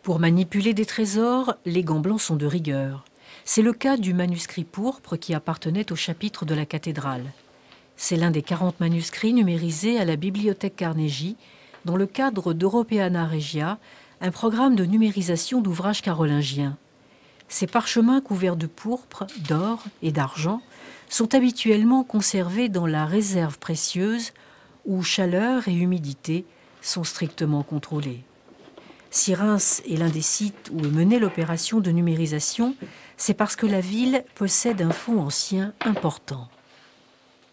Pour manipuler des trésors, les gants blancs sont de rigueur. C'est le cas du manuscrit pourpre qui appartenait au chapitre de la cathédrale. C'est l'un des 40 manuscrits numérisés à la bibliothèque Carnegie, dans le cadre d'Europeana Regia, un programme de numérisation d'ouvrages carolingiens. Ces parchemins couverts de pourpre, d'or et d'argent sont habituellement conservés dans la réserve précieuse où chaleur et humidité sont strictement contrôlées. Si Reims est l'un des sites où est menée l'opération de numérisation, c'est parce que la ville possède un fonds ancien important.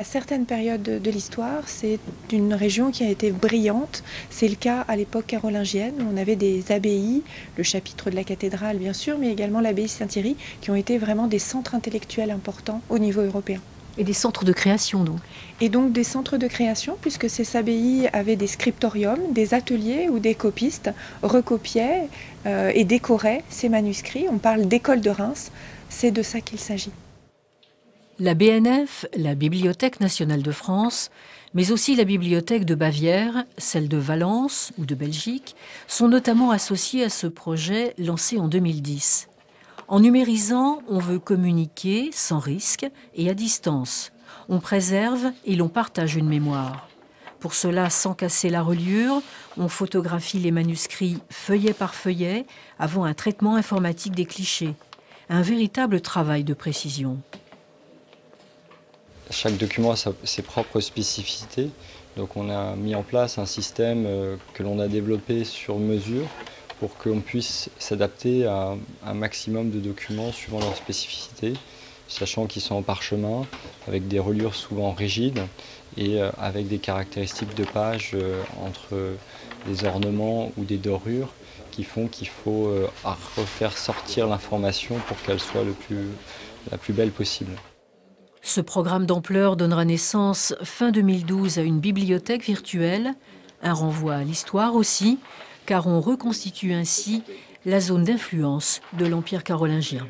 À certaines périodes de l'histoire, c'est une région qui a été brillante. C'est le cas à l'époque carolingienne, où on avait des abbayes, le chapitre de la cathédrale bien sûr, mais également l'abbaye Saint-Thierry, qui ont été vraiment des centres intellectuels importants au niveau européen. Et des centres de création donc. Et donc des centres de création, puisque ces abbayes avaient des scriptoriums, des ateliers où des copistes recopiaient et décoraient ces manuscrits. On parle d'école de Reims, c'est de ça qu'il s'agit. La BNF, la Bibliothèque nationale de France, mais aussi la Bibliothèque de Bavière, celle de Valence ou de Belgique, sont notamment associées à ce projet lancé en 2010. En numérisant, on veut communiquer sans risque et à distance. On préserve et l'on partage une mémoire. Pour cela, sans casser la reliure, on photographie les manuscrits feuillet par feuillet avant un traitement informatique des clichés. Un véritable travail de précision. Chaque document a ses propres spécificités. Donc on a mis en place un système que l'on a développé sur mesure pour qu'on puisse s'adapter à un maximum de documents suivant leurs spécificités, sachant qu'ils sont en parchemin, avec des reliures souvent rigides et avec des caractéristiques de page entre des ornements ou des dorures qui font qu'il faut refaire sortir l'information pour qu'elle soit la plus belle possible. Ce programme d'ampleur donnera naissance fin 2012 à une bibliothèque virtuelle, un renvoi à l'histoire aussi, car on reconstitue ainsi la zone d'influence de l'Empire carolingien.